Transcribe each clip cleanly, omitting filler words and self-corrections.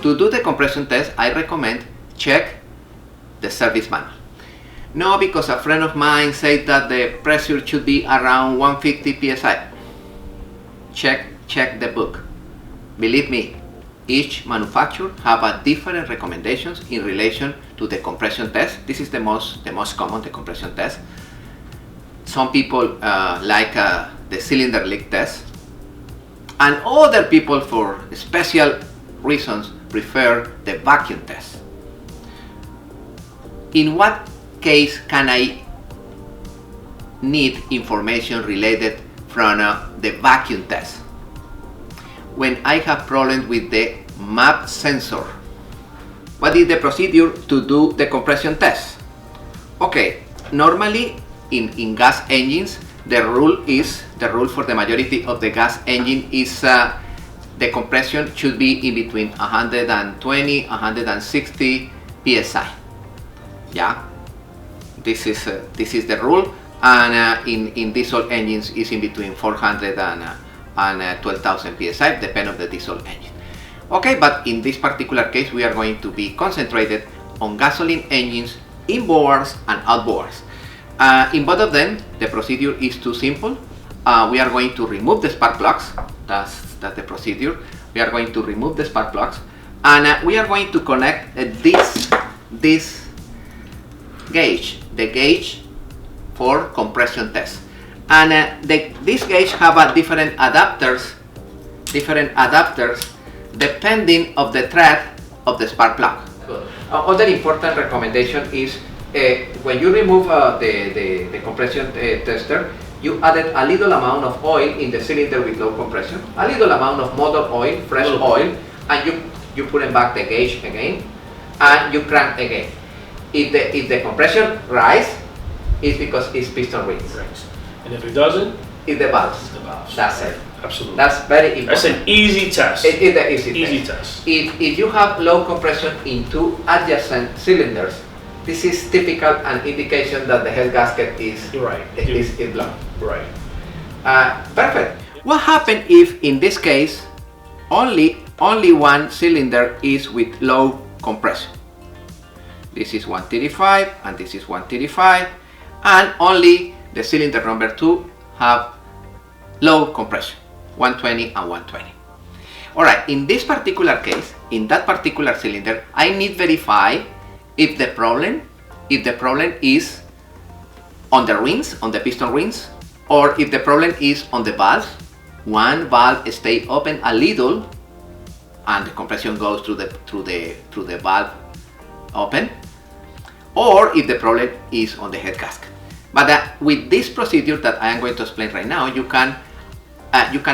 to do the compression test, I recommend check the service manual. No, because a friend of mine said that the pressure should be around 150 psi. Check the book. Believe me, each manufacturer have a different recommendations in relation to the compression test. This is the most common, the compression test. Some people like the cylinder leak test, and other people, for special reasons, prefer the vacuum test. In what case can I need information related from the vacuum test? When I have problems with the map sensor. What is the procedure to do the compression test? Okay, normally in gas engines, the rule for the majority of the gas engine is the compression should be in between 120 160 psi. Yeah, this is the rule, and in diesel engines is in between 400 and 12,000 psi, depending on the diesel engine. Okay, but in this particular case, we are going to be concentrated on gasoline engines, inboards and outboards. In both of them, the procedure is too simple. We are going to remove the spark plugs. That's the procedure. We are going to remove the spark plugs, and we are going to connect this gauge, the gauge for compression test. And this gauge have a different adapters depending of the thread of the spark plug. Other important recommendation is when you remove the compression tester, you added a little amount of oil in the cylinder with low compression, a little amount of motor oil, fresh oil, and you put in back the gauge again, and you crank again. If the compression rise, it's because it's piston rings. Right. And if it doesn't, it's the valves. It's the valves. That's it. Absolutely. That's very important. That's an easy test. It is the easy test. If you have low compression in two adjacent cylinders, this is typical an indication that the head gasket is blocked. Right. Perfect. What happens if in this case only one cylinder is with low compression? This is 135 and this is 135, and only the cylinder number 2 have low compression, 120 and 120. Alright, in this particular case, in that particular cylinder, I need verify if the problem is on the rings, on the piston rings, or if the problem is on the valve. One valve stay open a little and the compression goes through the valve open, or if the problem is on the head gasket. But with this procedure that I am going to explain right now, you can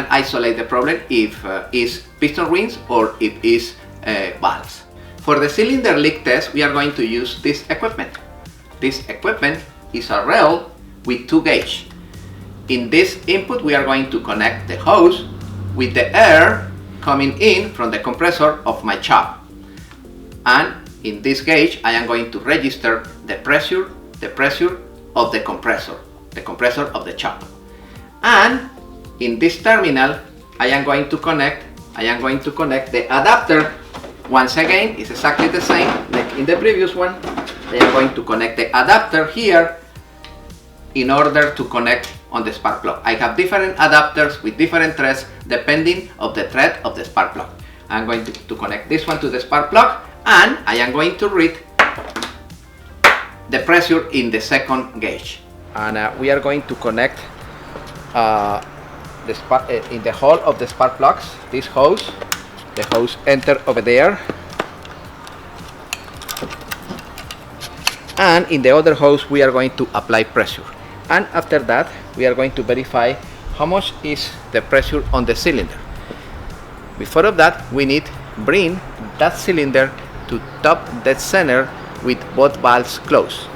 isolate the problem if it's piston rings or if it's valves. For the cylinder leak test, we are going to use this equipment. This equipment is a rail with 2 gauges. In this input, we are going to connect the hose with the air coming in from the compressor of my shop. And in this gauge, I am going to register the pressure of the compressor of the shop. And in this terminal, I am going to connect the adapter. Once again, it's exactly the same like in the previous one. I am going to connect the adapter here in order to connect on the spark plug. I have different adapters with different threads depending of the thread of the spark plug. I'm going to connect this one to the spark plug, and I am going to read the pressure in the second gauge. And we are going to connect in the hole of the spark plugs, this hose. The hose enter over there, and in the other hose we are going to apply pressure, and after that we are going to verify how much is the pressure on the cylinder. Before of that, we need bring that cylinder to top dead center with both valves closed.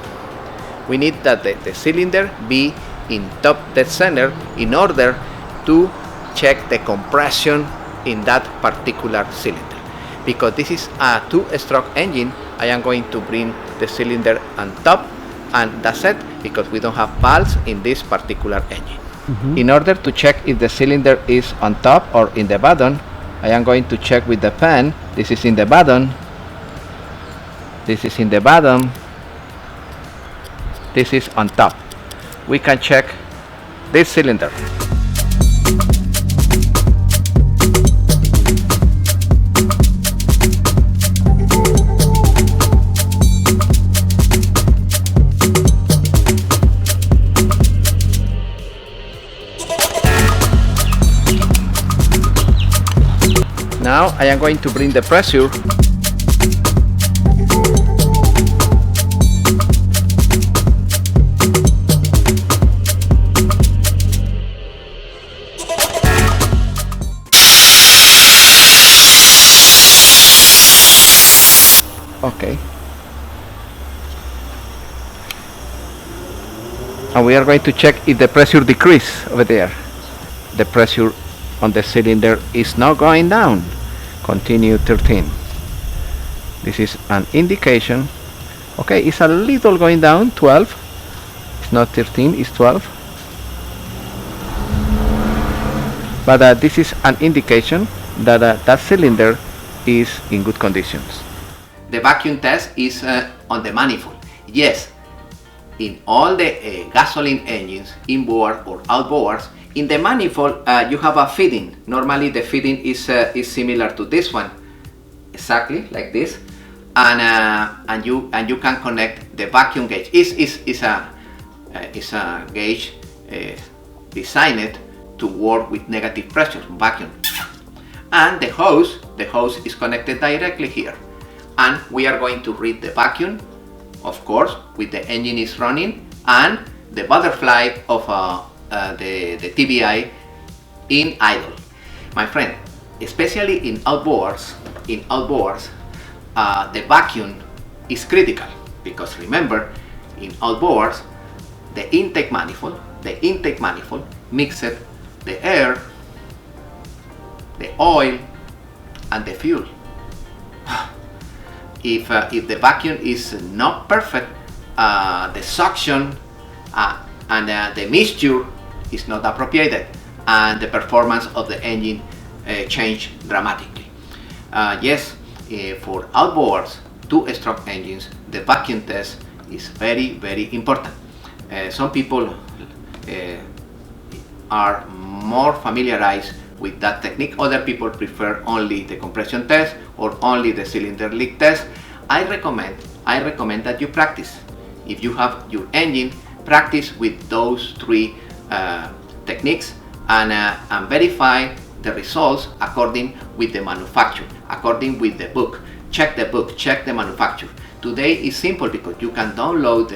We need that the cylinder be in top dead center in order to check the compression in that particular cylinder. Because this is a 2-stroke engine, I am going to bring the cylinder on top, and that's it, because we don't have valves in this particular engine. In order to check if the cylinder is on top or in the bottom, I am going to check with the pen This is in the bottom. This is in the bottom. This is on top. We can check this cylinder. Now I am going to bring the pressure . Okay. And we are going to check if the pressure decrease over there. The pressure on the cylinder is not going down. Continue 13. This is an indication. Okay, it's a little going down, 12. It's not 13, it's 12. But this is an indication that that cylinder is in good conditions. The vacuum test is on the manifold. Yes, in all the gasoline engines, inboard or outboards, in the manifold you have a fitting. Normally the fitting is similar to this one, exactly like this, and you can connect the vacuum gauge. It's a gauge designed to work with negative pressure, vacuum, and the hose is connected directly here, and we are going to read the vacuum, of course, with the engine is running, and the butterfly of the TBI in idle. My friend, especially in outboards, the vacuum is critical, because remember, in outboards, the intake manifold mixes the air, the oil, and the fuel. If the vacuum is not perfect, the suction and the mixture is not appropriate, and the performance of the engine change dramatically. Yes, for outboards, two-stroke engines, the vacuum test is very, very important. Some people are more familiarized with that technique. Other people prefer only the compression test or only the cylinder leak test. I recommend that you practice. If you have your engine, practice with those three techniques and verify the results according with the manufacturer, according with the book. Check the book, check the manufacturer. Today is simple because you can download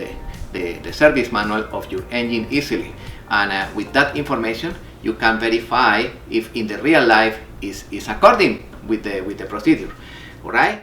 the service manual of your engine easily, and with that information you can verify if in the real life is according with the procedure. All right.